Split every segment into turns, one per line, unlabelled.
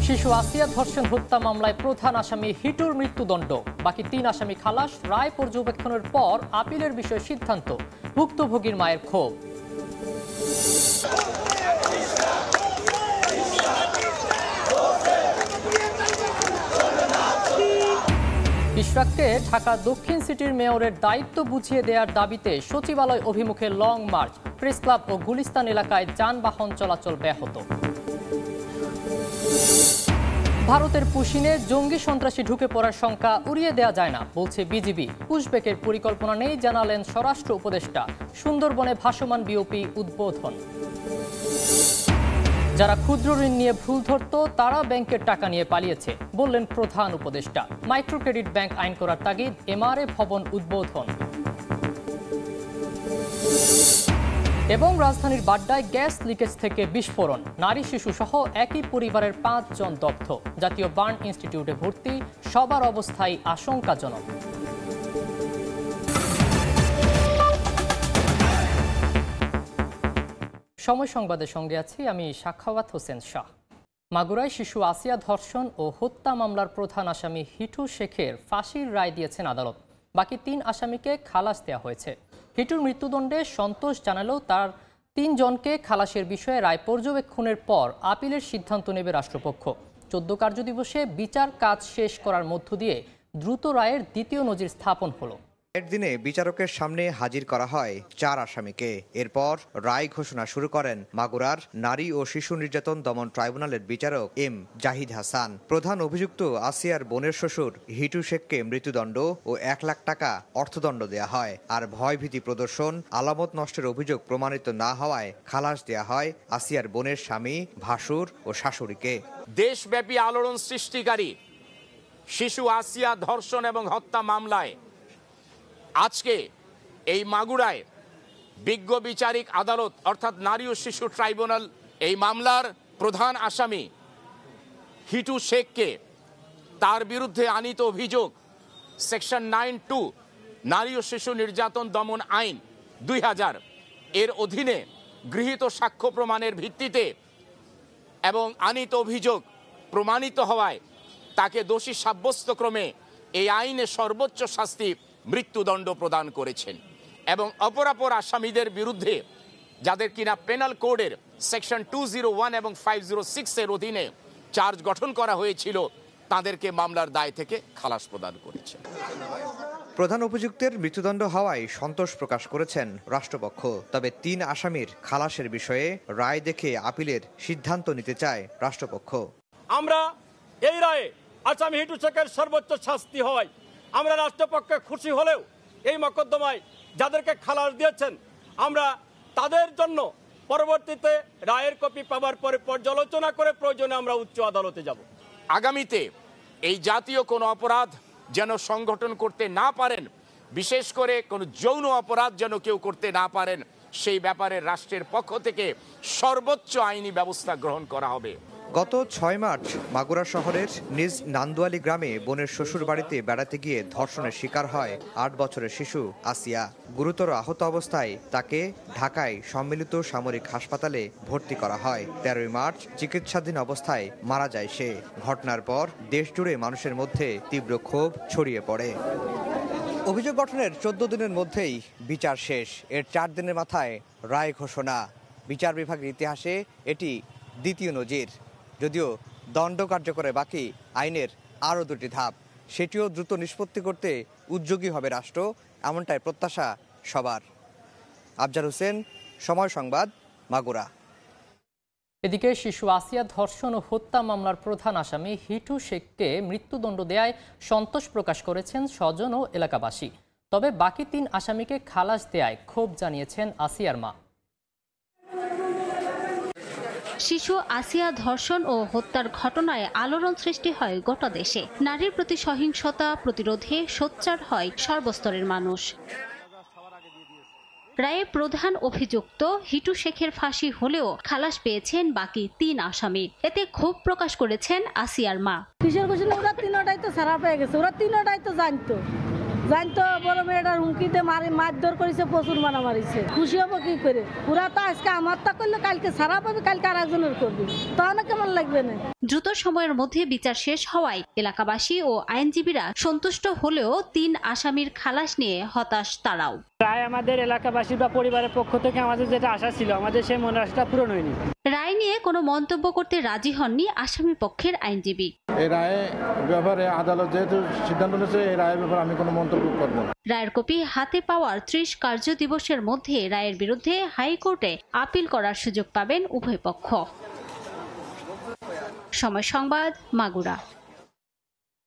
শিশু আসিয়া ধর্ষণ হত্যা মামলায় প্রধান আসামি হিটুর মৃত্যুদণ্ড, বাকি ৩ আসামি খালাস। রায় পর্যবেক্ষণের পর আপিলের বিষয়ে সিদ্ধান্ত। ভুক্তভোগীর মায়ের ক্ষোভ। ইশরাককে ঢাকা দক্ষিণ সিটির মেয়রের দায়িত্ব বুঝিয়ে দেওয়ার দাবিতে সচিবালয় অভিমুখে লং মার্চ। প্রেস ক্লাব ও গুলিস্তান এলাকায় যানবাহন চলাচল ব্যাহত। ভারতের পুশিনে জঙ্গি সন্ত্রাসী ঢুকে পড়ার শঙ্কা উড়িয়ে দেওয়া যায় না, বলছে বিজিবি। পুশব্যাকের পরিকল্পনা নেই, জানালেন স্বরাষ্ট্র উপদেষ্টা। সুন্দরবনে ভাসমান বিওপি উদ্বোধন। যারা ক্ষুদ্র ঋণ নিয়ে ভুল ধরত তারা ব্যাংকের টাকা নিয়ে পালিয়েছে, বললেন প্রধান উপদেষ্টা। মাইক্রো ক্রেডিট ব্যাংক আইন করার তাগিদ, এমআরএ ভবন উদ্বোধন। এবং রাজধানীর বাড্ডায় গ্যাস লিকেজ থেকে বিস্ফোরণ, নারী শিশু সহ একই পরিবারের ৫ জন দগ্ধ। জাতীয় বার্ন ইনস্টিটিউটে ভর্তি, সবার অবস্থায় আশঙ্কাজনক। সময় সংবাদের সঙ্গে আছি আমি সাখাওয়াত হোসেন শাহ। মাগুরায় শিশু আসিয়া ধর্ষণ ও হত্যা মামলার প্রধান আসামি হিটু শেখের ফাঁসির রায় দিয়েছেন আদালত। বাকি ৩ আসামিকে খালাস দেওয়া হয়েছে। হিটুর মৃত্যুদণ্ডে সন্তোষ জানালেও তার ৩ জনকে খালাসের বিষয়ে রায় পর্যবেক্ষণের পর আপিলের সিদ্ধান্ত নেবে রাষ্ট্রপক্ষ। ১৪ কার্যদিবসে বিচার কাজ শেষ করার মধ্য দিয়ে দ্রুত রায়ের দ্বিতীয় নজির স্থাপন হলো।
এর দিনে বিচারকের সামনে হাজির করা হয় ৪ আসামিকে। এরপর রায় ঘোষণা শুরু করেন মাগুরার নারী ও শিশু নির্যাতন দমন ট্রাইব্যুনালের বিচারক এম জাহিদ হাসান। প্রধান অভিযুক্ত আসিয়ার বোনের শ্বশুর হিটু শেখকে মৃত্যুদণ্ড ও ১ লাখ টাকা অর্থদণ্ড দেয়া হয়। আর ভয়ভীতি প্রদর্শন, আলামত নষ্টের অভিযোগ প্রমাণিত না হওয়ায় খালাস দেয়া হয় আসিয়ার বোনের স্বামী, ভাসুর ও শাশুড়িকে।
দেশব্যাপী আলোড়ন সৃষ্টিকারী শিশু আসিয়া ধর্ষণ এবং হত্যা মামলায় আজকে এই মাগুরায় বিজ্ঞ বিচারিক আদালত অর্থাৎ নারী ও শিশু ট্রাইব্যুনাল এই মামলার প্রধান আসামি হিটু শেখকে তার বিরুদ্ধে আনীত অভিযোগ সেকশন 9(2) নারী ও শিশু নির্যাতন দমন আইন ২০০০ এর অধীনে গৃহীত সাক্ষ্য প্রমাণের ভিত্তিতে এবং আনীত অভিযোগ প্রমাণিত হওয়ায় তাকে দোষী সাব্যস্তক্রমে এই আইনে সর্বোচ্চ শাস্তি মৃত্যুদণ্ড প্রদান করেছেন। এবং অপরাপর আসামিদের বিরুদ্ধে যাদের কিনা পেনাল কোডের সেকশন 201 এবং 506 এর অধীনে চার্জ গঠন করা হয়েছিল তাদেরকে মামলার দায় থেকে খালাস প্রদান করেছেন।
প্রধান অভিযুক্তের মৃত্যুদণ্ড হওয়ায় সন্তোষ প্রকাশ করেছেন রাষ্ট্রপক্ষ। তবে ৩ আসামির খালাসের বিষয়ে রায় দেখে আপিলের সিদ্ধান্ত নিতে চায় রাষ্ট্রপক্ষ।
আমরা এই রায়ে আসামি হিটু শেখের সর্বোচ্চ শাস্তি হয় আমরা রাষ্ট্রপক্ষে খুশি হলেও এই মকদ্দমায় যাদেরকে খালাস দিয়েছেন আমরা তাদের জন্য পরবর্তীতে রায়ের কপি পাওয়ার পরে পর্যালোচনা করে প্রয়োজনে আমরা উচ্চ আদালতে যাব।
আগামীতে এই জাতীয় কোনো অপরাধ যেন সংগঠন করতে না পারেন, বিশেষ করে কোনো যৌন অপরাধ যেন কেউ করতে না পারেন, সেই ব্যাপারে রাষ্ট্রের পক্ষ থেকে সর্বোচ্চ আইনি ব্যবস্থা গ্রহণ করা হবে।
গত ৬ মার্চ মাগুরা শহরের নিজ নান্দুয়ালি গ্রামে বোনের শ্বশুর বাড়িতে বেড়াতে গিয়ে ধর্ষণের শিকার হয় ৮ বছরের শিশু আসিয়া। গুরুতর আহত অবস্থায় তাকে ঢাকায় সম্মিলিত সামরিক হাসপাতালে ভর্তি করা হয়। ১৩ মার্চ চিকিৎসাধীন অবস্থায় মারা যায় সে। ঘটনার পর দেশজুড়ে মানুষের মধ্যে তীব্র ক্ষোভ ছড়িয়ে পড়ে। অভিযোগ গঠনের ১৪ দিনের মধ্যেই বিচার শেষ। এর ৪ দিনের মাথায় রায় ঘোষণা। বিচার বিভাগের ইতিহাসে এটি দ্বিতীয় নজির। যদিও দণ্ড কার্যকরে বাকি আইনের আরও ২টি ধাপ, সেটিও দ্রুত নিষ্পত্তি করতে উদ্যোগী হবে রাষ্ট্র, এমনটাই প্রত্যাশা সবার। আফজাল হোসেন, সময় সংবাদ, মাগুরা।
এদিকে শিশু আসিয়া ধর্ষণ ও হত্যা মামলার প্রধান আসামি হিটু শেখকে মৃত্যুদণ্ড দেয়ায় সন্তোষ প্রকাশ করেছেন স্বজন ও এলাকাবাসী। তবে বাকি ৩ আসামিকে খালাস দেয়ায় ক্ষোভ জানিয়েছেন আসিয়ার মা।
শিশু আসিয়া ধর্ষণ ও হত্যার ঘটনায় আলোড়ন সৃষ্টি হয় গোটা দেশে। নারীর প্রতি সহিংসতা প্রতিরোধে সোচ্চার হয় সর্বস্তরের মানুষ। রায়ে প্রধান অভিযুক্ত হিটু শেখের ফাঁসি হলেও খালাস পেয়েছেন বাকি ৩ আসামি। এতে ক্ষোভ প্রকাশ করেছেন আসিয়ার মা।
কিশোর কুশল ওরা ৩টাই তো ছাড়া পেয়ে গেছে, ওরা ৩টাই তো জানতো বড় মেয়েটার হুমকিতে মারধর করেছে, প্রচুর মারা মারিছে। খুশি হবো কি করে? ওরা তো আজকে আমারটা করলে কালকে ছাড়া পাবে, কালকে আর একজনের করবে, তাহলে কেমন লাগবে না?
দ্রুত সময়ের মধ্যে বিচার শেষ হওয়ায় এলাকাবাসী ও আইনজীবীরা সন্তুষ্ট হলেও 3 আসামির খালাস নিয়ে হতাশ তারাও।
রায় আমাদের এলাকাবাসী বা পরিবারের পক্ষ থেকে আমাদের যেটা আশা ছিল, আমাদের সেই মনের আশাটা পূরণ হয়নি।
রায় নিয়ে কোনো মন্তব্য করতে রাজি হননি আসামি পক্ষের আইনজীবী।
এই রায়ের ব্যাপারে আদালত যেহেতু সিদ্ধান্ত নিয়েছে, এই রায়ের ব্যাপারে আমি কোনো মন্তব্য করব না।
রায়ের কপি হাতে পাওয়ার 30 কার্য দিবসের মধ্যে রায়ের বিরুদ্ধে হাইকোর্টে আপিল করার সুযোগ পাবেন উভয় পক্ষ। সময় সংবাদ, মাগুরা।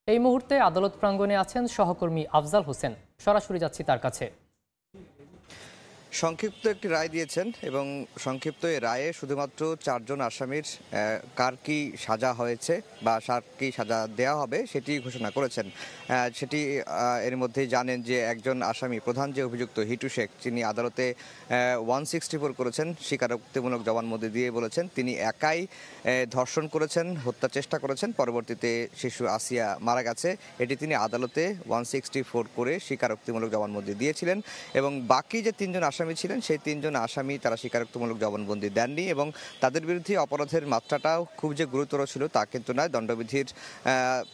এই মুহূর্তে আদালত প্রাঙ্গণে আছেন সহকর্মী আফজাল হোসেন, সরাসরি যাচ্ছি তার কাছে।
সংক্ষিপ্ত একটি রায় দিয়েছেন এবং সংক্ষিপ্ত এই রায়ে শুধুমাত্র 4 জন আসামির কার কি সাজা হয়েছে বা কার কি সাজা দেওয়া হবে সেটি ঘোষণা করেছেন। সেটি এর মধ্যেই জানেন যে একজন আসামি, প্রধান যে অভিযুক্ত হিটু শেখ, তিনি আদালতে 164 করেছেন, স্বীকারোক্তিমূলক জবানবন্দি দিয়ে বলেছেন তিনি একাই ধর্ষণ করেছেন, হত্যা চেষ্টা করেছেন, পরবর্তীতে শিশু আসিয়া মারা গেছে। এটি তিনি আদালতে 164 করে স্বীকারোক্তিমূলক জবানবন্দি দিয়েছিলেন এবং বাকি যে 3 জন আসামি ছিলেন সেই 3 জন আসামি তারা স্বীকারোক্তিমূলক জবানবন্দি দেননি এবং তাদের বিরুদ্ধে অপরাধের মাত্রাটাও খুব যে গুরুতর ছিল তা কিন্তু নয়। দণ্ডবিধির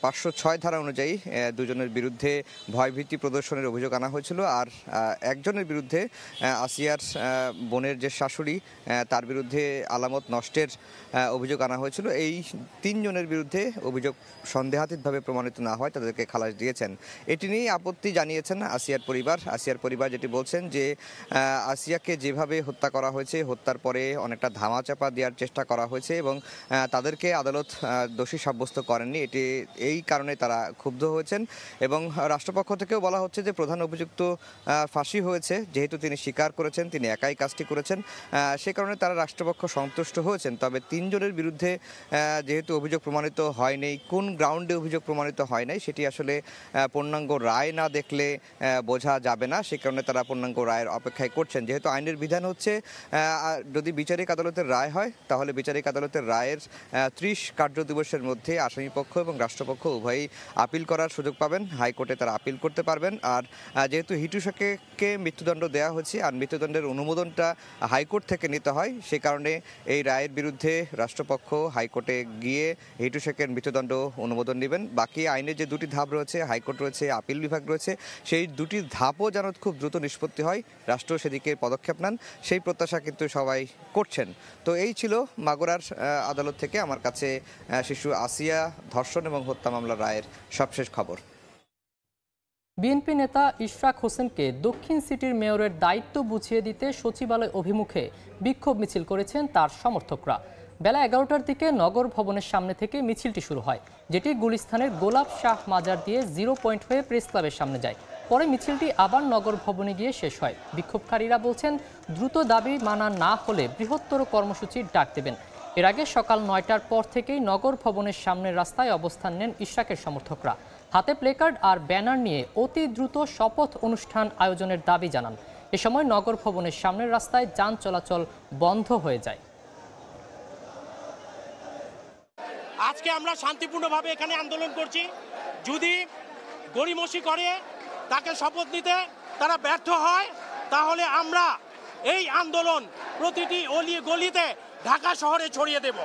506 ধারা অনুযায়ী 2 জনের বিরুদ্ধে ভয়ভীতি প্রদর্শনের অভিযোগ আনা হয়েছিল, আর একজনের বিরুদ্ধে আসিয়ার বোনের যে শাশুড়ি তার বিরুদ্ধে আলামত নষ্টের অভিযোগ আনা হয়েছিল। এই 3 জনের বিরুদ্ধে অভিযোগ সন্দেহাতীতভাবে প্রমাণিত না হয় তাদেরকে খালাস দিয়েছেন। এটি নিয়ে আপত্তি জানিয়েছেন আসিয়ার পরিবার। আসিয়ার পরিবার যেটি বলছেন যে আসিয়াকে যেভাবে হত্যা করা হয়েছে, হত্যার পরে অনেকটা ধামাচাপা দেওয়ার চেষ্টা করা হয়েছে এবং তাদেরকে আদালত দোষী সাব্যস্ত করেননি, এই কারণে তারা ক্ষুব্ধ হয়েছেন এবং রাষ্ট্রপক্ষ থেকেও বলা হচ্ছে যে প্রধান অভিযুক্ত ফাঁসি হয়েছে, যেহেতু তিনি স্বীকার করেছেন তিনি একাই কাজটি করেছেন, সে কারণে তারা রাষ্ট্রপক্ষ সন্তুষ্ট হয়েছেন। তবে 3 জনের বিরুদ্ধে যেহেতু অভিযোগ প্রমাণিত হয়নি, কোন গ্রাউন্ডে অভিযোগ প্রমাণিত হয় নাই সেটি আসলে পূর্ণাঙ্গ রায় না দেখলে বোঝা যাবে না, সে কারণে তারা পূর্ণাঙ্গ রায়ের অপেক্ষায় করছেন। যেহেতু আইনের বিধান হচ্ছে যদি বিচারিক আদালতের রায় হয় তাহলে বিচারিক আদালতের রায়ের 30 কার্য দিবসের মধ্যে আসামিপক্ষ এবং রাষ্ট্রপক্ষ উভয়ই আপিল করার সুযোগ পাবেন, হাইকোর্টে তারা আপিল করতে পারবেন। আর যেহেতু হিটু শেখকে মৃত্যুদণ্ড দেওয়া হয়েছে আর মৃত্যুদণ্ডের অনুমোদনটা হাইকোর্ট থেকে নিতে হয়, সে কারণে এই রায়ের বিরুদ্ধে রাষ্ট্রপক্ষ হাইকোর্টে গিয়ে হিটু শেখের মৃত্যুদণ্ড অনুমোদন নেবেন। বাকি আইনের যে 2টি ধাপ রয়েছে, হাইকোর্ট রয়েছে, আপিল বিভাগ রয়েছে, সেই 2টি ধাপও যেন খুব দ্রুত নিষ্পত্তি হয়, রাষ্ট্র সেদিকে পদক্ষেপ নেন, সেই প্রত্যাশা কিন্তু সবাই করছেন। তো এই ছিল মাগুরার আদালত থেকে আমার কাছে শিশু আসিয়া ধর্ষণ এবং হত্যা মামলার রায়ের সবশেষ খবর।
বিএনপি নেতা ইশরাক হোসেনকে দক্ষিণ সিটির মেয়রের দায়িত্ব বুঝিয়ে দিতে সচিবালয় অভিমুখে বিক্ষোভ মিছিল করেছেন তার সমর্থকরা। বেলা 11টার দিকে নগর ভবনের সামনে থেকে মিছিলটি শুরু হয়, যেটি গুলিস্তানের গোলাপ শাহ মাজার দিয়ে 0 পয়েন্ট হয়ে প্রেস ক্লাবের সামনে যায়। পরে মিছিলটি আবার নগর ভবনে গিয়ে শেষ হয়। বিক্ষোভকারীরা বলছেন দ্রুত দাবি মানা না হলে বৃহত্তর কর্মসূচির ডাক দেবেন। এর আগে সকাল 9টার পর থেকেই নগর ভবনের সামনের রাস্তায় অবস্থান নেন ইশরাকের সমর্থকরা। হাতে প্লেকার্ড আর ব্যানার নিয়ে অতি দ্রুত শপথ অনুষ্ঠান আয়োজনের দাবি জানান। এ সময় নগর ভবনের সামনের রাস্তায় যান চলাচল বন্ধ হয়ে যায়।
আজকে আমরা শান্তিপূর্ণভাবে এখানে আন্দোলন করছি। যদি গড়িমসি করে তাকে শপথ নিতে তারা ব্যর্থ হয়, তাহলে আমরা এই আন্দোলন প্রতিটি অলি গলিতে ঢাকা শহরে ছড়িয়ে দেব।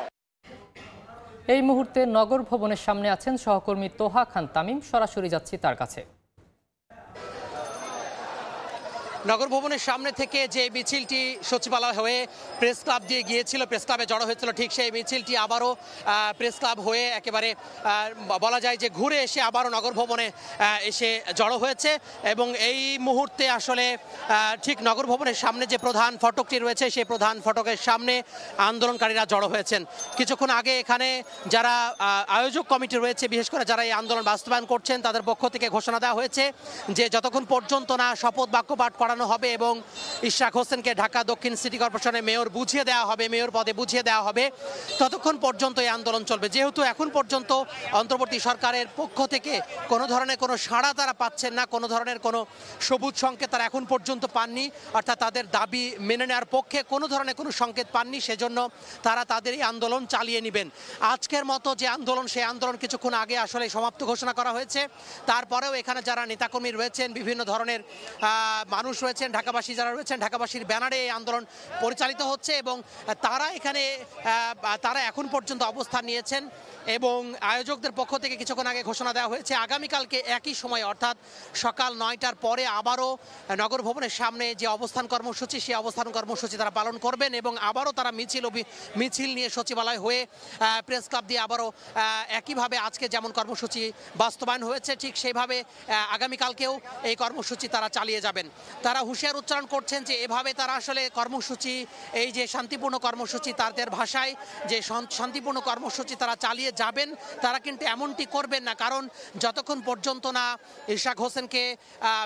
এই মুহূর্তে নগর ভবনের সামনে আছেন সহকর্মী তোহা খান তামিম, সরাসরি যাচ্ছি তার কাছে।
নগর ভবনের সামনে থেকে যে মিছিলটি সচিবালয় হয়ে প্রেস ক্লাব দিয়ে গিয়েছিল, প্রেস ক্লাবে জড়ো হয়েছিল, ঠিক সেই মিছিলটি আবারও প্রেস ক্লাব হয়ে একেবারে বলা যায় যে ঘুরে এসে আবারও নগর ভবনে এসে জড়ো হয়েছে এবং এই মুহূর্তে আসলে ঠিক নগর ভবনের সামনে যে প্রধান ফটকটি রয়েছে সেই প্রধান ফটকের সামনে আন্দোলনকারীরা জড়ো হয়েছেন। কিছুক্ষণ আগে এখানে যারা আয়োজক কমিটি রয়েছে, বিশেষ করে যারা এই আন্দোলন বাস্তবায়ন করছেন, তাদের পক্ষ থেকে ঘোষণা দেওয়া হয়েছে যে যতক্ষণ পর্যন্ত না শপথ বাক্য পাঠ করা হবে এবং ইশরাক হোসেনকে ঢাকা দক্ষিণ সিটি কর্পোরেশনের মেয়র বুঝিয়ে দেওয়া হবে, মেয়র পদে বুঝিয়ে দেওয়া হবে, ততক্ষণ পর্যন্ত এই আন্দোলন চলবে। যেহেতু এখন পর্যন্ত অন্তর্বর্তী সরকারের পক্ষ থেকে কোনো ধরনের কোনো সাড়া তারা পাচ্ছেন না, কোনো ধরনের কোনো সবুজ সংকেত তারা এখন পর্যন্ত পাননি, অর্থাৎ তাদের দাবি মেনে নেওয়ার পক্ষে কোনো ধরনের কোনো সংকেত পাননি, সেজন্য তারা তাদের এই আন্দোলন চালিয়ে নেবেন। আজকের মতো যে আন্দোলন, সেই আন্দোলন কিছুক্ষণ আগে আসলে সমাপ্ত ঘোষণা করা হয়েছে। তারপরেও এখানে যারা নেতাকর্মী রয়েছেন, বিভিন্ন ধরনের মানুষ রয়েছেন, ঢাকাবাসী যারা রয়েছেন, ঢাকাবাসীর ব্যানারে এই আন্দোলন পরিচালিত হচ্ছে এবং তারা এখন পর্যন্ত অবস্থান নিয়েছেন এবং আয়োজকদের পক্ষ থেকে কিছুক্ষণ আগে ঘোষণা দেওয়া হয়েছে আগামীকালকে একই সময় অর্থাৎ সকাল 9টার পরে আবারও নগর ভবনের সামনে যে অবস্থান কর্মসূচি সেই অবস্থান কর্মসূচি তারা পালন করবেন এবং আবারও তারা মিছিল নিয়ে সচিবালয় হয়ে প্রেস ক্লাব দিয়ে আবারও একইভাবে আজকে যেমন কর্মসূচি বাস্তবায়ন হয়েছে ঠিক সেইভাবে আগামীকালকেও এই কর্মসূচি তারা চালিয়ে যাবেন। তারা হুঁশিয়ার উচ্চারণ করছেন যে এভাবে তারা আসলে কর্মসূচি এই যে শান্তিপূর্ণ কর্মসূচি তাদের ভাষায় যে শান্তিপূর্ণ কর্মসূচি তারা চালিয়ে যাবেন তারা কিন্তু এমনটি করবেন না, কারণ যতক্ষণ পর্যন্ত না ইশরাক হোসেনকে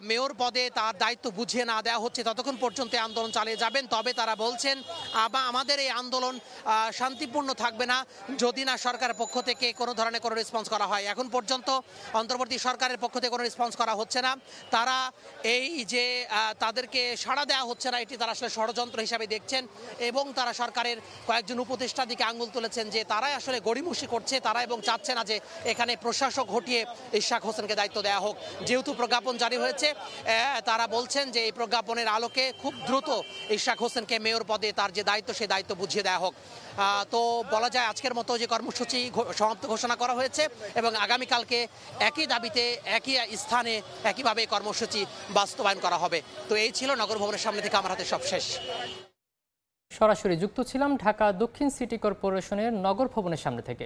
মেয়র পদে তার দায়িত্ব বুঝিয়ে না দেওয়া হচ্ছে ততক্ষণ পর্যন্ত আন্দোলন চালিয়ে যাবেন। তবে তারা বলছেন আমাদের এই আন্দোলন শান্তিপূর্ণ থাকবে না যদি না সরকারের পক্ষ থেকে কোনো ধরনের কোনো রেসপন্স করা হয়। এখন পর্যন্ত অন্তর্বর্তী সরকারের পক্ষ থেকে কোনো রেসপন্স করা হচ্ছে না। তারা এই যে তাদেরকে সাড়া দেওয়া হচ্ছে না এটি তারা আসলে ষড়যন্ত্র হিসাবে দেখছেন এবং তারা সরকারের কয়েকজন উপদেষ্টার দিকে আঙুল তুলেছেন যে তারাই আসলে গড়িমসি করছে তারা এবং চাচ্ছে না যে এখানে প্রশাসক হটিয়ে ইশরাক হোসেনকে দায়িত্ব দেওয়া হোক। যেহেতু প্রজ্ঞাপন জারি হয়েছে তারা বলছেন যে এই প্রজ্ঞাপনের আলোকে খুব দ্রুত ইশরাক হোসেনকে মেয়র পদে তার যে দায়িত্ব সেই দায়িত্ব বুঝিয়ে দেওয়া হোক। তো বলা যায় আজকের মতো যে কর্মসূচি সমাপ্ত ঘোষণা করা হয়েছে এবং আগামীকালকে একই দাবিতে একই স্থানে একইভাবে কর্মসূচি বাস্তবায়ন করা হবে। তো এই ছিল নগর ভবনের সামনে থেকে আমার হাতে সব শেষ।
সরাসরি যুক্ত ছিলাম ঢাকা দক্ষিণ সিটি কর্পোরেশনের নগর ভবনের সামনে থেকে।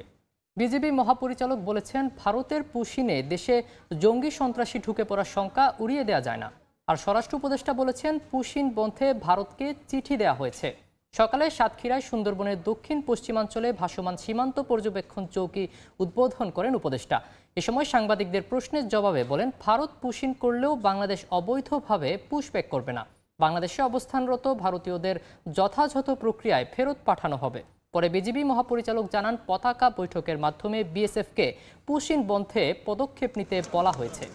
বিজেপি মহাপরিচালক বলেছেন ভারতের পুশিনে দেশে জঙ্গি সন্ত্রাসী ঢুকে পড়ার শঙ্কা উড়িয়ে দেওয়া যায় না। আর স্বরাষ্ট্র উপদেষ্টা বলেছেন পুশিন বন্ধে ভারতকে চিঠি দেওয়া হয়েছে। সকালে সাতক্ষীরায় সুন্দরবনের দক্ষিণ পশ্চিমাঞ্চলে ভাসমান সীমান্ত পর্যবেক্ষণ চৌকি উদ্বোধন করেন উপদেষ্টা। এ সময় সাংবাদিকদের প্রশ্নের জবাবে বলেন ভারত পুশিন করলেও বাংলাদেশ অবৈধভাবে পুশব্যাক করবে না। বাংলাদেশে অবস্থানরত ভারতীয়দের যথাযথ প্রক্রিয়ায় ফেরত পাঠানো হবে। পরে বিজিবি মহাপরিচালক জানান পতাকা বৈঠকের মাধ্যমে বিএসএফকে পুশিন বন্ধে পদক্ষেপ নিতে বলা হয়েছে।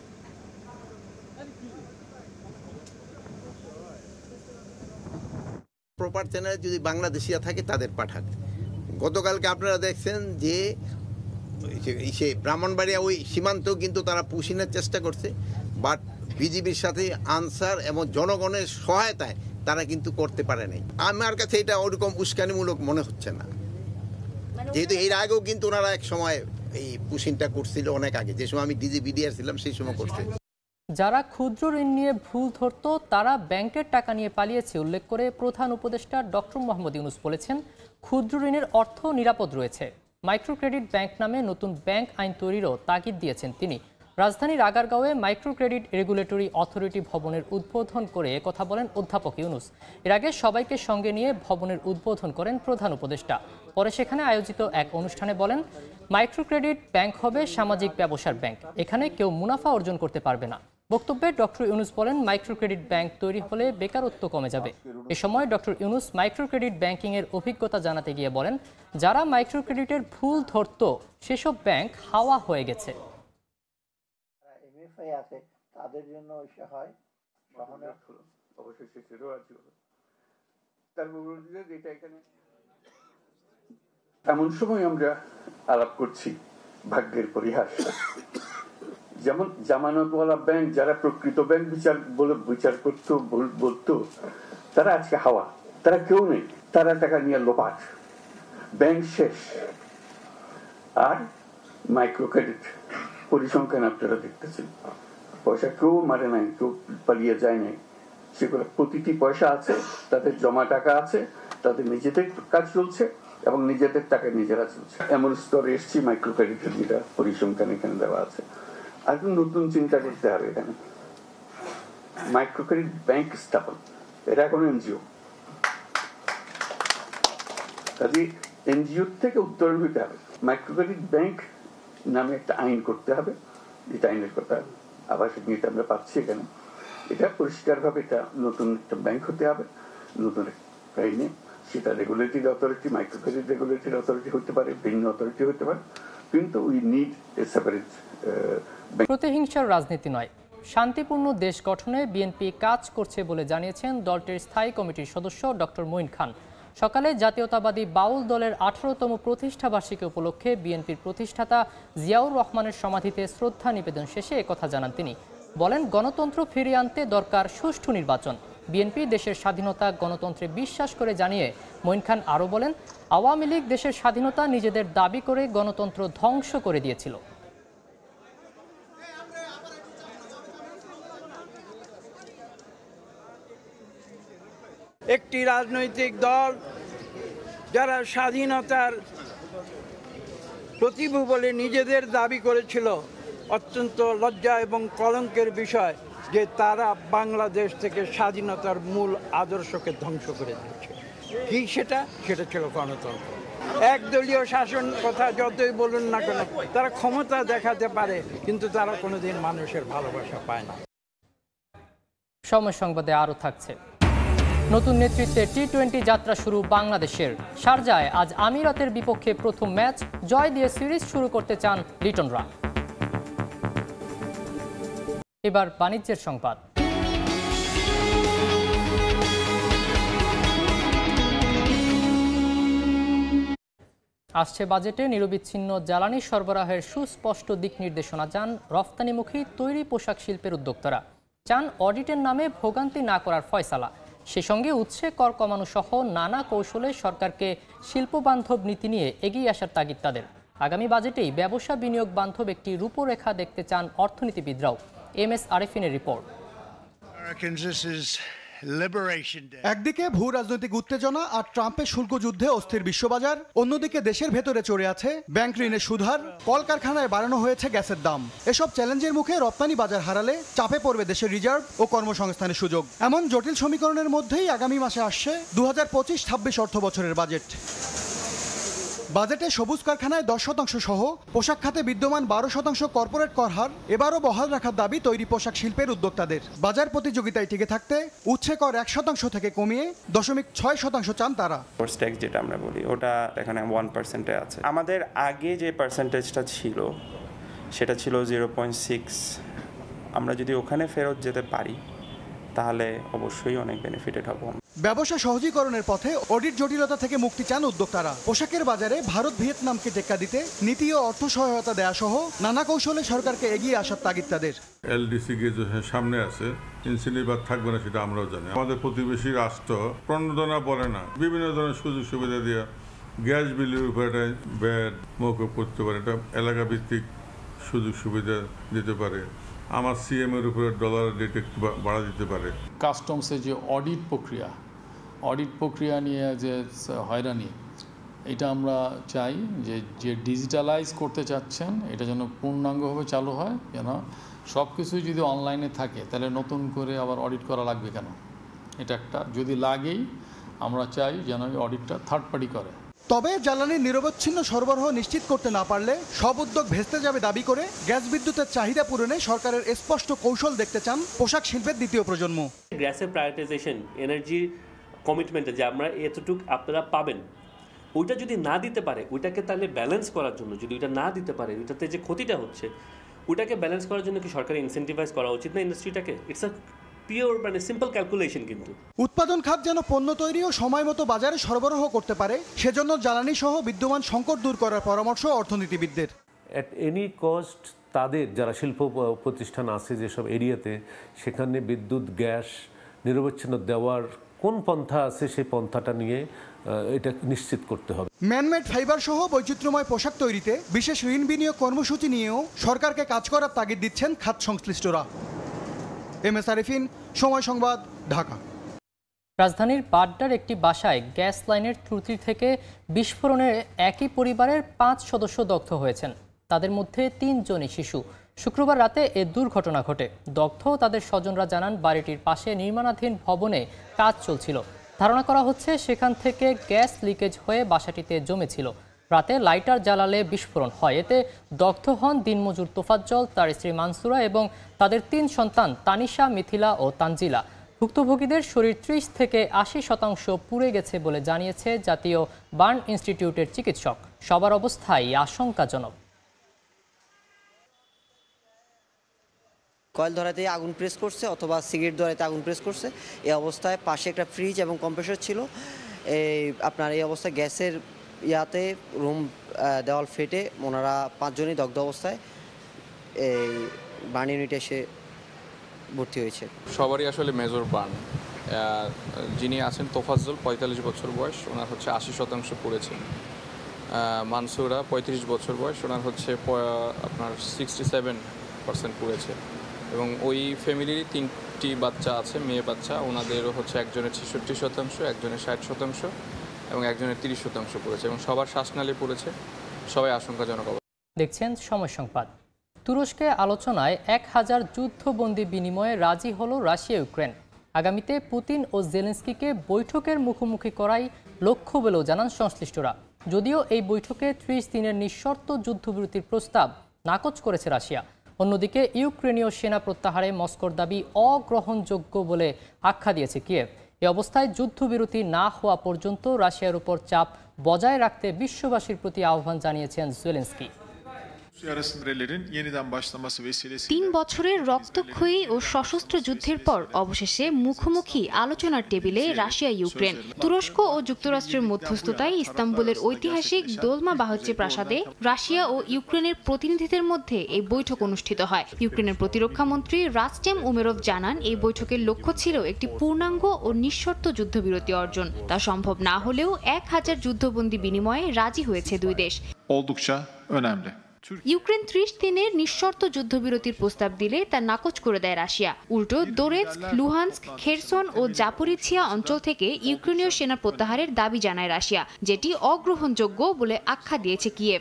প্রপার চ্যানেলে যদি বাংলাদেশিরা থাকে তাদের পাঠাবে। গতকালকে আপনারা দেখছেন যে সে ব্রাহ্মণবাড়িয়া ওই সীমান্তেও কিন্তু তারা পুশিনের চেষ্টা করছে, বাট বিজিবির সাথে আনসার এবং জনগণের সহায়তায় তারা কিন্তু করতে পারে নাই। আমার কাছে এটা ওরকম উস্কানিমূলক মনে হচ্ছে না, যেহেতু এর আগেও কিন্তু ওনারা এক সময় এই পুশিনটা করছিল অনেক আগে, যে সময় আমি ডিজিবিডিআর ছিলাম সেই সময় করছে।
যারা ক্ষুদ্র ঋণ নিয়ে ভুল ধরত তারা ব্যাংকের টাকা নিয়ে পালিয়েছে উল্লেখ করে প্রধান উপদেষ্টা ডক্টর মোহাম্মদ ইউনূস বলেছেন ক্ষুদ্র ঋণের অর্থ নিরাপদ রয়েছে। মাইক্রো ক্রেডিট ব্যাংক নামে নতুন ব্যাংক আইন তৈরিরও তাগিদ দিয়েছেন তিনি। রাজধানীর আগারগাঁওয়ে মাইক্রো ক্রেডিট রেগুলেটরি অথরিটি ভবনের উদ্বোধন করে কথা বলেন অধ্যাপক ইউনূস। এর আগে সবাইকে সঙ্গে নিয়ে ভবনের উদ্বোধন করেন প্রধান উপদেষ্টা। পরে সেখানে আয়োজিত এক অনুষ্ঠানে বলেন মাইক্রো ক্রেডিট ব্যাংক হবে সামাজিক ব্যবসার ব্যাংক, এখানে কেউ মুনাফা অর্জন করতে পারবে না। বক্তব্যে ডক্টর ইউনূস বলেন মাইক্রো ক্রেডিট ব্যাংক তৈরি হলে বেকারত্ব কমে যাবে। এ সময় doctor Yunus micro credit banking এর অভিজ্ঞতা জানাতে গিয়ে বলেন যারা মাইক্রো ক্রেডিটের ভুল ধরত সেসব ব্যাংক হাওয়া হয়ে গেছে।
আছে তাদের জন্য হয় অবশ্যই সেটাও আছে। যেটা এখানে এমন সময় আমরা আলাপ করছি ভাগ্যের পরিহাস, যেমন জামানতওয়ালা ব্যাংক যারা প্রকৃত ব্যাংক বিচার করতো বলতো তারা আজকে হাওয়া, তারা কেউ নেই, তারা টাকা নিয়ে লোপাট, ব্যাংক শেষ। আর মাইক্রো ক্রেডিট পরিসংখ্যান আপনারা দেখতেছেন, পয়সা কেউ মারে নাই, কেউ পালিয়ে যায় নাই, সেগুলো প্রতিটি পয়সা আছে, তাদের জমা টাকা আছে, তাদের নিজেদের কাজ চলছে এবং নিজেদের টাকা নিজেরা চলছে। এমন স্তরে এসছি মাইক্রো ক্রেডিটের যেটা পরিসংখ্যান এখানে দেওয়া আছে। আর নতুন চিন্তা করতে হবে এখানে মাইক্রো ক্রেডিট ব্যাংক স্থাপন, এটা এখন এনজিও, কাজে এনজিওর থেকে উত্তরণ হইতে হবে। মাইক্রো ক্রেডিট ব্যাংক নামে একটা আইন করতে হবে, যেটা আইনের কথা আবার সেটা আমরা পাচ্ছি এখানে। এটা পরিষ্কার ভাবে এটা নতুন একটা ব্যাংক হতে হবে, নতুন আইনে, সেটা regulatory authority, micro credit regulatory authority হতে পারে, ভিন্ন অথরিটি হতে পারে, কিন্তু উই নিড এ সেপারেট।
প্রতিহিংসার রাজনীতি নয়, শান্তিপূর্ণ দেশ গঠনে বিএনপি কাজ করছে বলে জানিয়েছেন দলটির স্থায়ী কমিটির সদস্য ডক্টর মঈন খান। সকালে জাতীয়তাবাদী বাউল দলের 18তম প্রতিষ্ঠা বার্ষিকী উপলক্ষে বিএনপির প্রতিষ্ঠাতা জিয়াউর রহমানের সমাধিতে শ্রদ্ধা নিবেদন শেষে একথা জানান তিনি। বলেন গণতন্ত্র ফিরিয়ে আনতে দরকার সুষ্ঠু নির্বাচন। বিএনপি দেশের স্বাধীনতা গণতন্ত্রে বিশ্বাস করে জানিয়ে মঈন খান আরও বলেন, আওয়ামী লীগ দেশের স্বাধীনতা নিজেদের দাবি করে গণতন্ত্র ধ্বংস করে দিয়েছিল।
একটি রাজনৈতিক দল যারা স্বাধীনতার প্রতিভু বলে নিজেদের দাবি করেছিল, অত্যন্ত লজ্জা এবং কলঙ্কের বিষয় যে তারা বাংলাদেশ থেকে স্বাধীনতার মূল আদর্শকে ধ্বংস করে দিয়েছে। কি সেটা ছিল গণতন্ত্র। একদলীয় শাসন কথা যতই বলুন না কেন, তারা ক্ষমতা দেখাতে পারে, কিন্তু তারা কোনোদিন মানুষের ভালোবাসা পায় না।
সময় সংবাদে আরও থাকছে। নতুন নেতৃত্বে টি-20 যাত্রা শুরু বাংলাদেশের। শারজায় আজ আমিরাতের বিপক্ষে প্রথম ম্যাচ, জয় দিয়ে সিরিজ শুরু করতে চান লিটনরা। এবার বাণিজ্যের সংবাদ। আসছে বাজেটে নিরবিচ্ছিন্ন জ্বালানি সরবরাহের সুস্পষ্ট দিক নির্দেশনা চান রফতানিমুখী তৈরি পোশাক শিল্পের উদ্যোক্তারা। চান অডিটের নামে ভোগান্তি না করার ফয়সালা। সে সঙ্গে উৎসে কর কমানো সহ নানা কৌশলে সরকারকে শিল্পবান্ধব নীতি নিয়ে এগিয়ে আসার তাগিদ তাদের। আগামী বাজেটেই ব্যবসা বিনিয়োগ বান্ধব একটি রূপরেখা দেখতে চান অর্থনীতিবিদরাও। MS আরেফিনের report.
একদিকে ভূ রাজনৈতিক উত্তেজনা আর ট্রাম্পের শুল্ক যুদ্ধে অস্থির বিশ্ববাজার, অন্যদিকে দেশের ভেতরে চড়ে আছে ব্যাংক ঋণের সুদহার, কলকারখানায় বাড়ানো হয়েছে গ্যাসের দাম। এসব চ্যালেঞ্জের মুখে রপ্তানি বাজার হারালে চাপে পড়বে দেশের রিজার্ভ ও কর্মসংস্থানের সুযোগ। এমন জটিল সমীকরণের মধ্যেই আগামী মাসে আসছে 2025-26 অর্থ বছরের বাজেট। বাজেটে সবুজ কারখানায় 10% সহ পোশাক খাতে বিদ্যমান 12% কর্পোরেট কর হার এবারও বহাল রাখার দাবি তৈরি পোশাক শিল্পের উদ্যোক্তাদের। বাজার প্রতিযোগিতায় টিকে থাকতে উৎসে কর 1% থেকে কমিয়ে 0.6% চান তারা।
ট্যাক্স যেটা আমরা বলি ওটা এখানে 1%-এ আছে। আমাদের আগে যে পার্সেন্টেজটা ছিল সেটা ছিল 0.6। আমরা যদি ওখানে ফেরত যেতে পারি তাহলে অবশ্যই অনেক বেনিফিটেড হব।
ব্যবসা সহজীকরণের পথে অডিট জটিলতা থেকে মুক্তি চান উদ্যোক্তারা। পোশাকের বাজারে ভারত ভিয়েতনামকে টেক্কা দিতে নীতি ও অর্থ সহায়তা দেয়া সহ নানা কৌশলে সরকারকে এগিয়ে আসার তাগিদ তাদের।
LDC যে সামনে আছে, ইনসেন্টিভ থাকবে না সেটা আমরাও জানি। আমাদের প্রতিবেশী রাষ্ট্র প্রণোদনা বলে না, বিভিন্ন ধরনের সুযোগ সুবিধা দিয়ে গ্যাস বিলের উপরে ব্যাট মৌকুব করতে পারে, এটা এলাকা ভিত্তিক সুযোগ সুবিধা দিতে পারে। আমার CM এর উপরে ডলার রেট একটু বাড়া দিতে পারে।
কাস্টমসের যে অডিট প্রক্রিয়া নিয়ে যে হয়রানি, এটা আমরা চাই যে ডিজিটালাইজ করতে চাচ্ছেন এটা যেন পূর্ণাঙ্গভাবে চালু হয়, যেন সব কিছুই যদি অনলাইনে থাকে তাহলে নতুন করে আবার অডিট করা লাগবে কেন। এটা একটা যদি লাগেই আমরা চাই যেন এই অডিটটা থার্ড পার্টি করে।
তবে জ্বালানির নিরবচ্ছিন্ন সরবরাহ নিশ্চিত করতে না পারলে সব উদ্যোগ ভেস্তে যাবে দাবি করে গ্যাস বিদ্যুতের চাহিদা পূরণে সরকারের স্পষ্ট কৌশল দেখতে চান পোশাক শিল্পের দ্বিতীয় প্রজন্ম।
গ্যাসের প্রায়োরিটাইজেশন, এনার্জি কমিটমেন্টে যে আমরা এতটুকু আপনারা পাবেন, ওইটা যদি না দিতে পারে, ওইটাকে তাহলে ব্যালেন্স করার জন্য যদি ওইটা না দিতে পারে, ওইটাতে যে ক্ষতিটা হচ্ছে ওইটাকে ব্যালেন্স করার জন্য কি সরকারের ইনসেন্টিভাইজ করা উচিত না ইন্ডাস্ট্রিটাকে? ইটস আ পিওর মানে সিম্পল ক্যালকুলেশন। কিন্তু
উৎপাদন খাত যেন পণ্য তৈরি ও সময় মতো বাজারে সরবরাহ করতে পারে, সেজন্য জ্বালানি সহ বিদ্যমান সংকট দূর করার পরামর্শ অর্থনীতিবিদদের।
অ্যাট এনি কস্ট তাদের যারা শিল্প প্রতিষ্ঠান আছে যেসব এরিয়াতে, সেখানে বিদ্যুৎ গ্যাস নিরবচ্ছিন্ন দেওয়ার কোন পন্থা আছে সেই পন্থাটা নিয়ে এটা নিশ্চিত করতে হবে।
ম্যানমেড ফাইবার সহ বৈচিত্র্যময় পোশাক তৈরিতে বিশেষ ঋণ বিনিয়োগ কর্মসূচি নিয়েও সরকারকে কাজ করার তাগিদ দিচ্ছেন খাত সংশ্লিষ্টরা। MS আরেফিন, সময় সংবাদ, ঢাকা।
রাজধানীর বাড্ডার একটি বাসায় গ্যাস লাইনের ত্রুটি থেকে বিস্ফোরণে একই পরিবারের 5 সদস্য দগ্ধ হয়েছেন। তাদের মধ্যে 3 জনই শিশু। শুক্রবার রাতে এ দুর্ঘটনা ঘটে। দগ্ধ তাদের স্বজনরা জানান বাড়িটির পাশে নির্মাণাধীন ভবনে কাজ চলছিল। ধারণা করা হচ্ছে সেখান থেকে গ্যাস লিকেজ হয়ে বাসাটিতে জমেছিল। রাতে লাইটার জ্বালালে বিস্ফোরণ হয়। এতে দগ্ধ হন দিনমজুর তোফাজ্জল, তার স্ত্রী মানসুরা এবং তাদের 3 সন্তান তানিশা, মিথিলা ও তানজিলা। ভুক্তভোগীদের শরীর 30 থেকে 80% পুড়ে গেছে বলে জানিয়েছে জাতীয় বার্ন ইনস্টিটিউটের চিকিৎসক। সবার অবস্থাই আশঙ্কাজনক।
কয়েল ধরাতে আগুন প্রেস করছে অথবা সিগারেট ধরাতে আগুন প্রেস করছে। এই অবস্থায় পাশে একটা ফ্রিজ এবং কম্প্রেসর ছিল। এই অবস্থায় গ্যাসের ইয়াতে রুম দেওয়াল ফেটে ওনারা 5 জনই দগ্ধ অবস্থায় এই বার্ন ইউনিটে এসে ভর্তি হয়েছে।
সবারই আসলে মেজর বার্ন। যিনি আছেন তোফাজ্জল 45 বছর বয়স, ওনার হচ্ছে 80% পড়েছে। মানসুরা 35 বছর বয়স, ওনার হচ্ছে আপনার 67% পড়েছে। এবং ওই ফ্যামিলির 3টি বাচ্চা আছে, মেয়ে বাচ্চা। ওনাদেরও হচ্ছে একজনের 66%, একজনের 60% এবং একজনের 30% পড়েছে এবং সবার শ্বাসনালী পড়েছে। সবাই আশঙ্কাজনক অবস্থা।
দেখছেন সময় সংবাদ। তুরস্কে আলোচনায় 1000 যুদ্ধবন্দী বিনিময়ে রাজি হলো রাশিয়া ইউক্রেন। আগামীতে পুতিন ও জেলেনস্কিকে বৈঠকের মুখোমুখি করাই লক্ষ্য বলেও জানান সংশ্লিষ্টরা। যদিও এই বৈঠকে 30 দিনের নিঃশর্ত যুদ্ধবিরতির প্রস্তাব নাকচ করেছে রাশিয়া। অন্যদিকে ইউক্রেনীয় সেনা প্রত্যাহারে মস্কোর দাবি অগ্রহণযোগ্য বলে আখ্যা দিয়েছে কিয়েভ। এ অবস্থায় যুদ্ধবিরতি না হওয়া পর্যন্ত রাশিয়ার উপর চাপ বজায় রাখতে বিশ্ববাসীর প্রতি আহ্বান জানিয়েছেন জেলেনস্কি।
3 বছরের রক্তক্ষয়ী ও সশস্ত্র যুদ্ধের পর অবশেষে মুখোমুখি আলোচনার টেবিলে রাশিয়া ইউক্রেন। তুরস্ক ও যুক্তরাষ্ট্রের মধ্যস্থতায় ইস্তাম্বুলের ঐতিহাসিক দোলমা বাহচি প্রাসাদে রাশিয়া ও ইউক্রেনের প্রতিনিধিদের মধ্যে এই বৈঠক অনুষ্ঠিত হয়। ইউক্রেনের প্রতিরক্ষা মন্ত্রী রাস্টেম উমেরভ জানান, এই বৈঠকের লক্ষ্য ছিল একটি পূর্ণাঙ্গ ও নিঃশর্ত যুদ্ধবিরতি অর্জন। তা সম্ভব না হলেও 1000 যুদ্ধবন্দী বিনিময়ে রাজি হয়েছে দুই দেশ। ইউক্রেন 30 দিনের নিঃশর্ত যুদ্ধবিরতির প্রস্তাব দিলে তা নাকচ করে দেয় রাশিয়া। উল্টো দোনেৎস্ক, লুহানস্ক, খেরসন ও জাপোরিঝিয়া অঞ্চল থেকে ইউক্রেনীয় সেনা প্রত্যাহারের দাবি জানায় রাশিয়া, যেটি অগ্রহণযোগ্য বলে আখ্যা দিয়েছে কিয়েভ।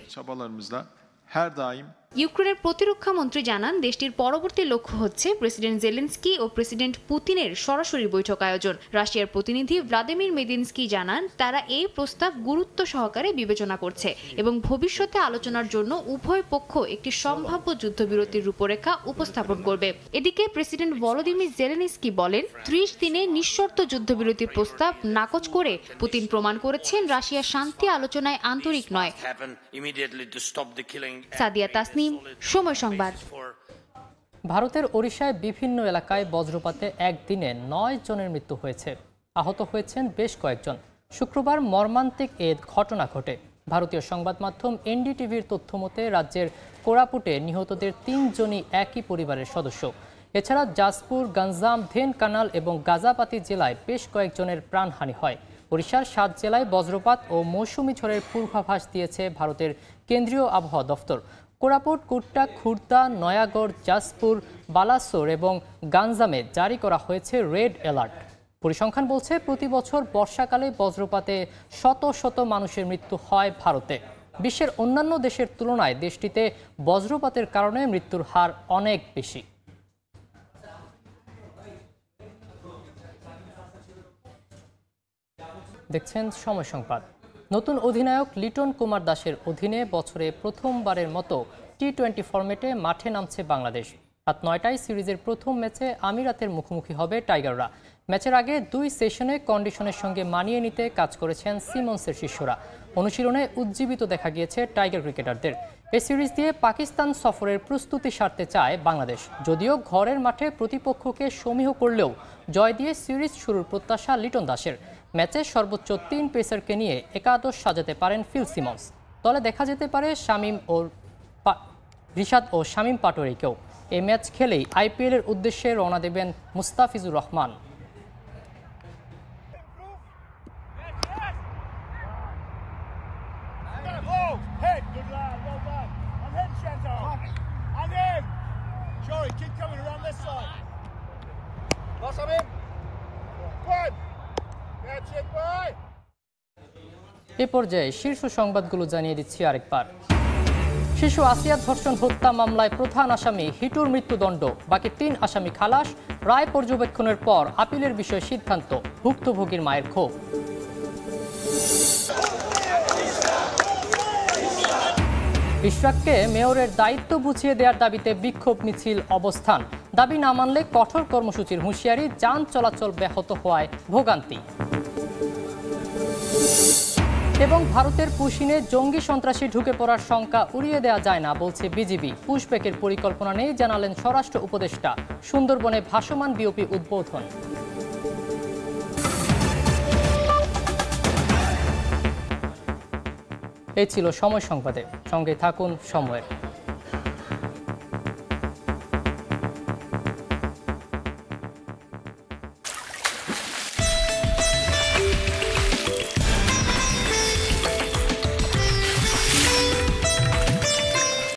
ইউক্রেনের প্রতিরক্ষা মন্ত্রী জানান, দেশটির পরবর্তী লক্ষ্য হচ্ছে প্রেসিডেন্ট জেলেনস্কি ও প্রেসিডেন্ট পুতিনের সরাসরি বৈঠক আয়োজন। রাশিয়ার প্রতিনিধি ভ্লাদিমির মেদিনস্কি জানান, তারা এই প্রস্তাব গুরুত্ব সহকারে বিবেচনা করছে এবং ভবিষ্যতে আলোচনার জন্য উভয় পক্ষ একটি সম্ভাব্য যুদ্ধবিরতির রূপরেখা উপস্থাপন করবে। এদিকে প্রেসিডেন্ট ভলোদিমির জেলেনস্কি বলেন, 30 দিনে নিঃশর্ত যুদ্ধবিরতির প্রস্তাব নাকচ করে পুতিন প্রমাণ করেছেন রাশিয়া শান্তি আলোচনায় আন্তরিক নয়। সাদিয়া তাসনিম, সময় সংবাদ।
ভারতের ওড়িশায় বিভিন্ন এলাকায় বজ্রপাতে একদিনে 9 জনের মৃত্যু হয়েছে, আহত হয়েছেন বেশ কয়েকজন। শুক্রবার মর্মান্তিক এ ঘটনা ঘটে। ভারতীয় সংবাদ মাধ্যম এনডিটিভির তথ্য মতে রাজ্যের কোরাপুটে নিহতদের 3 জনই একই পরিবারের সদস্য। এছাড়া জাজপুর, গঞ্জাম, ধেনকানাল এবং গাজাপাতি জেলায় বেশ কয়েকজনের প্রাণহানি হয়। ওড়িশার 7 জেলায় বজ্রপাত ও মৌসুমি ঝড়ের পূর্বাভাস দিয়েছে ভারতের কেন্দ্রীয় আবহাওয়া দফতর। কোরাপুট, কুট্টা, খুর্দা, নয়াগড়, জাজপুর, বালাসোর এবং গাঞ্জামে জারি করা হয়েছে রেড অ্যালার্ট। পরিসংখ্যান বলছে, প্রতি বছর বর্ষাকালে বজ্রপাতে শত শত মানুষের মৃত্যু হয় ভারতে। বিশ্বের অন্যান্য দেশের তুলনায় দেশটিতে বজ্রপাতের কারণে মৃত্যুর হার অনেক বেশি। দেখছেন সময় সংবাদ। নতুন অধিনায়ক লিটন কুমার দাসের অধীনে বছরে প্রথমবারের মতো টি-20 ফরম্যাটে মাঠে নামছে বাংলাদেশ। রাত 9টায় সিরিজের প্রথম ম্যাচে আমিরাতের মুখোমুখি হবে টাইগাররা। ম্যাচের আগে 2 সেশনে কন্ডিশনের সঙ্গে মানিয়ে নিতে কাজ করেছেন সিমন্সের শিষ্যরা। অনুশীলনে উজ্জীবিত দেখা গিয়েছে টাইগার ক্রিকেটারদের। এই সিরিজ দিয়ে পাকিস্তান সফরের প্রস্তুতি সারতে চায় বাংলাদেশ। যদিও ঘরের মাঠে প্রতিপক্ষকে সমীহ করলেও জয় দিয়ে সিরিজ শুরুর প্রত্যাশা লিটন দাসের। ম্যাচে সর্বোচ্চ 3 পেসারকে নিয়ে একাদশ সাজাতে পারেন ফিল সিমন্স। দলে দেখা যেতে পারে রিশাদ ও শামীম পাটোয়ারিকেও। এই ম্যাচ খেলেই আইপিএলের উদ্দেশ্যে রওনা দেবেন মুস্তাফিজুর রহমান। এ পর্যায়ে শীর্ষ সংবাদগুলো জানিয়ে দিচ্ছি আরেকবার। শিশু আসিয়া ধর্ষণ হত্যা মামলায় প্রধান আসামি হিটুর মৃত্যুদণ্ড, বাকি 3 আসামি খালাস। রায় পর্যবেক্ষণের পর আপিলের বিষয়ে সিদ্ধান্ত, ভুক্তভোগীর মায়ের ক্ষোভ। ইশরাককে মেয়রের দায়িত্ব বুঝিয়ে দেওয়ার দাবিতে বিক্ষোভ মিছিল, অবস্থান। দাবি না মানলে কঠোর কর্মসূচির হুঁশিয়ারি, যান চলাচল ব্যাহত হওয়ায় ভোগান্তি। এবং ভারতের পুশিনে জঙ্গি সন্ত্রাসী ঢুকে পড়ার শঙ্কা উড়িয়ে দেওয়া যায় না বলছে বিজিবি। পুশব্যাকের পরিকল্পনা নেই জানালেন স্বরাষ্ট্র উপদেষ্টা। সুন্দরবনে ভাসমান বিওপি উদ্বোধন। এই ছিল সময় সংবাদে, সঙ্গে থাকুন সময়ের।